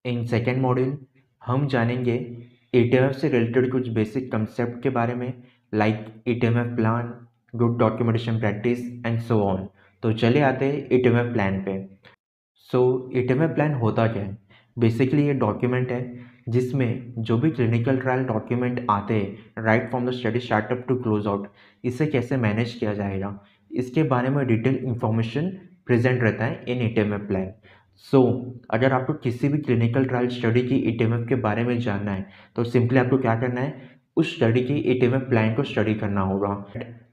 In second module हम जानेंगे ईटीएमएफ से रिलेटेड कुछ बेसिक कंसेप्ट के बारे में, like ETMF plan, good documentation practice and so on. तो चले आते हैं ईटीएमएफ प्लान पे। सो ईटीएमएफ प्लान होता क्या है? बेसिकली ये डॉक्यूमेंट है जिसमें जो भी क्लिनिकल ट्रायल डॉक्यूमेंट आते हैं right from the study startup to close out, इसे कैसे मैनेज किया जाएगा, इसके बारे में डिटेल इंफॉर्मेशन प्रेजेंट रहता है इन ईटीएमएफ प्लान। सो अगर आपको किसी भी क्लिनिकल ट्रायल स्टडी की ईटीएमएफ के बारे में जानना है तो सिंपली आपको क्या करना है, उस स्टडी की ईटीएमएफ प्लान को स्टडी करना होगा।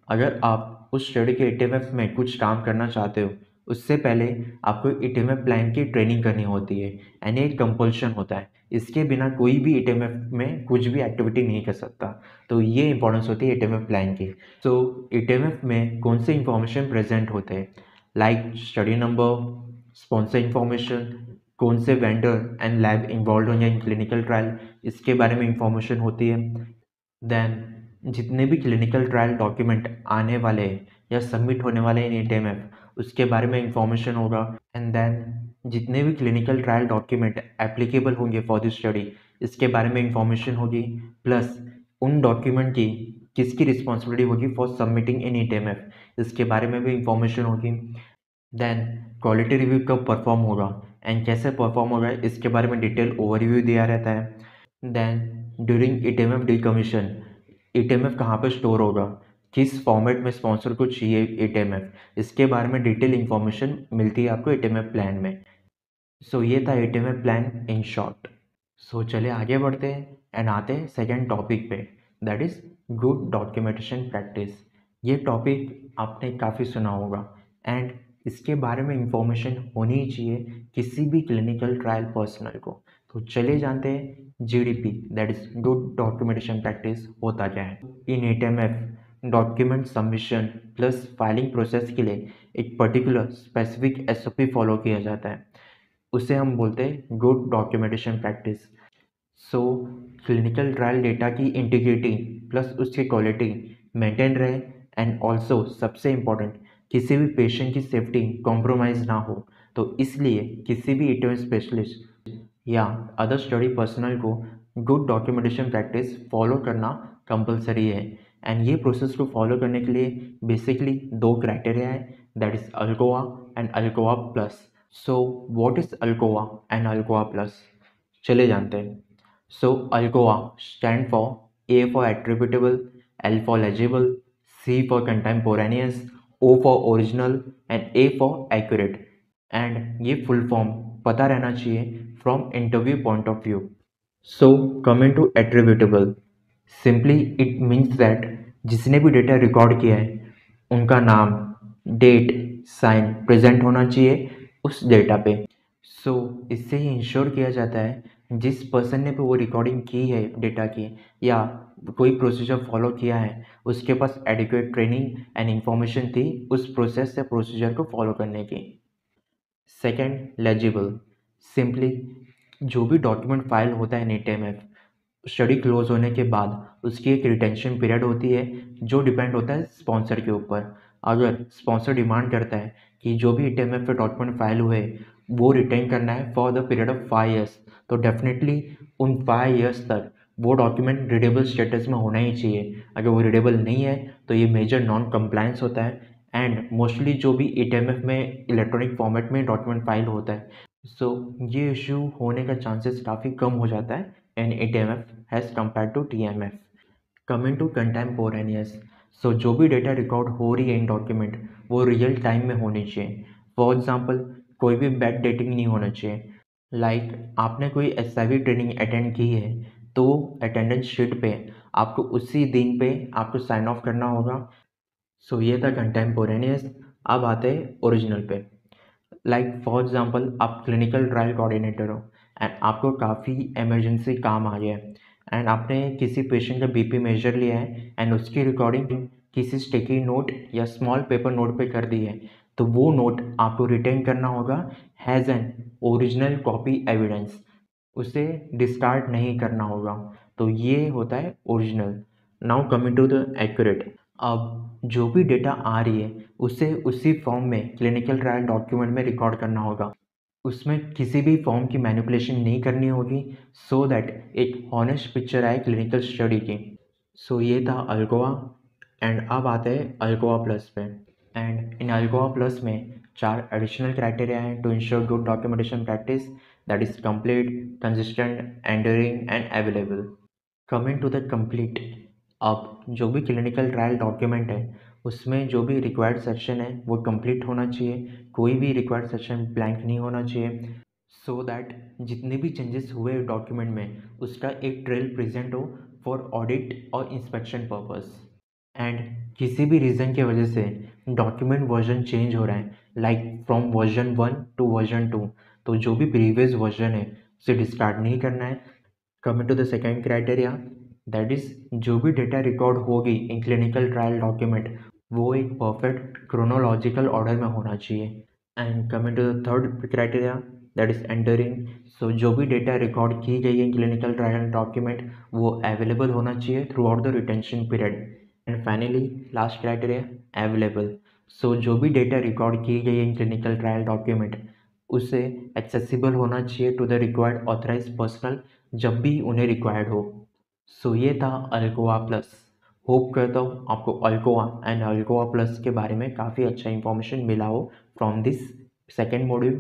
अगर आप उस स्टडी के ईटीएमएफ में कुछ काम करना चाहते हो, उससे पहले आपको ईटीएमएफ प्लान की ट्रेनिंग करनी होती है एंड एक कंपल्शन होता है। इसके बिना कोई भी ईटीएमएफ में कुछ भी एक्टिविटी नहीं कर सकता। तो ये इंपॉर्टेंस होती है ईटीएमएफ प्लान की। सो ईटीएमएफ में कौन से इंफॉर्मेशन प्रेजेंट होते हैं, like study number, sponsor information, कौन से वेंडर एंड लैब इन्वॉल्व होंगे इन क्लिनिकल ट्रायल, इसके बारे में इंफॉर्मेशन होती है। देन जितने भी क्लिनिकल ट्रायल डॉक्यूमेंट आने वाले हैं या सबमिट होने वाले हैं इन ईटीएमएफ, उसके बारे में इंफॉर्मेशन होगा। एंड देन जितने भी क्लिनिकल ट्रायल डॉक्यूमेंट एप्लीकेबल होंगे फॉर दिस स्टडी, इसके बारे में इंफॉर्मेशन होगी। प्लस उन डॉक्यूमेंट की किसकी रिस्पॉन्सिबिलिटी होगी फॉर सबमिटिंग इन ईटीएमएफ, इसके बारे में भी इंफॉर्मेशन होगी। देन क्वालिटी रिव्यू कब परफॉर्म होगा एंड कैसे परफॉर्म होगा, इसके बारे में डिटेल ओवरव्यू दिया रहता है। देन ड्यूरिंग ईटीएमएफ डिकमीशन, ईटीएमएफ कहाँ पर स्टोर होगा, किस फॉर्मेट में स्पॉन्सर को चाहिए ईटीएमएफ, इसके बारे में डिटेल इंफॉर्मेशन मिलती है आपको ईटीएमएफ प्लान में। सो ये था ईटीएमएफ प्लान इन शॉर्ट। सो चले आगे बढ़ते हैं एंड आते हैं सेकेंड टॉपिक पे, that is good documentation practice. ये टॉपिक आपने काफ़ी सुना होगा एंड इसके बारे में इंफॉर्मेशन होनी ही चाहिए किसी भी क्लिनिकल ट्रायल पर्सनल को। तो चलिए जानते हैं GDP, that is good documentation practice, होता क्या है। In ATMF document submission plus filing process के लिए एक पर्टिकुलर स्पेसिफिक एसओपी फॉलो किया जाता है, उसे हम बोलते हैं good documentation practice. So clinical trial data की इंटीग्रिटी प्लस उसकी क्वालिटी मेंटेन रहे एंड ऑल्सो सबसे इम्पॉर्टेंट, किसी भी पेशेंट की सेफ्टी कॉम्प्रोमाइज़ ना हो। तो इसलिए किसी भी ईटीएम स्पेशलिस्ट या अदर स्टडी पर्सनल को गुड डॉक्यूमेंटेशन प्रैक्टिस फॉलो करना कंपलसरी है। एंड ये प्रोसेस को फॉलो करने के लिए बेसिकली दो क्राइटेरिया है, that is ALCOA and ALCOA plus. So what is ALCOA and ALCOA plus, चले जानते हैं। So ALCOA stand for A for attributable, L for legible, C for contemporaneous, O for original and A for accurate. And ये full form पता रहना चाहिए from interview point of view. So coming to attributable, simply it means that जिसने भी data record किया है उनका नाम, डेट, साइन प्रेजेंट होना चाहिए उस डेटा पे। सो इससे ही इंश्योर किया जाता है जिस पर्सन ने भी वो रिकॉर्डिंग की है डेटा की या कोई प्रोसीजर फॉलो किया है, उसके पास एडिक्वेट ट्रेनिंग एंड इंफॉर्मेशन थी उस प्रोसेस या प्रोसीजर को फॉलो करने की। सेकेंड, लेजिबल, सिंपली जो भी डॉक्यूमेंट फाइल होता है ईटीएमएफ, स्टडी क्लोज होने के बाद उसकी एक रिटेंशन पीरियड होती है जो डिपेंड होता है स्पॉन्सर के ऊपर। अगर स्पॉन्सर डिमांड करता है कि जो भी ईटीएमएफ पे डॉक्यूमेंट फाइल हुए वो रिटेन करना है for the period of 5 years, तो डेफिनेटली उन 5 ईयर्स तक वो डॉक्यूमेंट रीडेबल स्टेटस में होना ही चाहिए। अगर वो रीडेबल नहीं है तो ये मेजर नॉन कंप्लायंस होता है। एंड मोस्टली जो भी ईटीएमएफ में इलेक्ट्रॉनिक फॉर्मेट में डॉक्यूमेंट फाइल होता है, सो ये इशू होने का चांसेस काफ़ी कम हो जाता है in ETMF as compare to TMF. Coming to contemporaneous, so जो भी डेटा रिकॉर्ड हो रही है इन डॉक्यूमेंट वो रियल टाइम में होनी चाहिए। फॉर एग्जांपल कोई भी बैक डेटिंग नहीं होना चाहिए। लाइक आपने कोई एसआईवी ट्रेनिंग अटेंड की है तो अटेंडेंस शीट पे आपको उसी दिन पे आपको साइन ऑफ करना होगा। सो ये था कंटेम्पोरेनियस। अब आते हैं ओरिजिनल पे। लाइक फॉर एग्जांपल आप क्लिनिकल ट्रायल कोऑर्डिनेटर हो एंड आपको काफ़ी इमरजेंसी काम आ गया है एंड आपने किसी पेशेंट का बीपी मेजर लिया है एंड उसकी रिकॉर्डिंग किसी स्टिकी नोट या स्मॉल पेपर नोट पे कर दी है, तो वो नोट आपको रिटेन करना होगा has an original copy evidence, उसे डिस्कार्ड नहीं करना होगा। तो ये होता है original. Now coming to the accurate, अब जो भी डेटा आ रही है उसे उसी फॉर्म में क्लिनिकल ट्रायल डॉक्यूमेंट में रिकॉर्ड करना होगा। उसमें किसी भी फॉर्म की मैनिपुलेशन नहीं करनी होगी, सो दैट एक हॉनेस्ट पिक्चर आए क्लिनिकल स्टडी की। सो ये था अल्कोआ। एंड अब आते हैं अल्कोआ प्लस पे। एंड इन अल्कोआ प्लस में 4 एडिशनल क्राइटेरिया हैं to ensure good documentation practice, that is complete, consistent, enduring and available. Coming to the complete, अब जो भी क्लिनिकल ट्रायल डॉक्यूमेंट है उसमें जो भी रिक्वायर्ड सेक्शन है वो कंप्लीट होना चाहिए, कोई भी रिक्वायर्ड सेक्शन ब्लैंक नहीं होना चाहिए, सो दैट जितने भी चेंजेस हुए डॉक्यूमेंट में उसका एक ट्रेल प्रेजेंट हो फॉर ऑडिट और इंस्पेक्शन पर्पस। एंड किसी भी रीज़न की वजह से डॉक्यूमेंट वर्जन चेंज हो रहा है, like from version 1 to version 2, तो जो भी प्रीवियस वर्जन है उसे डिस्कार्ड नहीं करना है। Coming to the second criteria, that is जो भी डेटा रिकॉर्ड होगी इन क्लिनिकल ट्रायल डॉक्यूमेंट वो एक परफेक्ट क्रोनोलॉजिकल ऑर्डर में होना चाहिए। And coming to the third criteria, that is entering, so जो भी डेटा रिकॉर्ड की गई है इन क्लिनिकल ट्रायल डॉक्यूमेंट वो अवेलेबल होना चाहिए throughout the retention period. And finally last criteria, available, so जो भी डेटा रिकॉर्ड की गई है इन क्लिनिकल ट्रायल डॉक्यूमेंट उसे एक्सेसिबल होना चाहिए to the required authorize personal जब भी उन्हें रिक्वायर्ड हो। सो ये था अल्कोआ प्लस। होप करता हूँ आपको अल्कोआ एंड अल्कोआ प्लस के बारे में काफ़ी अच्छा इंफॉर्मेशन मिला हो फ्रॉम दिस सेकेंड मॉड्यूल।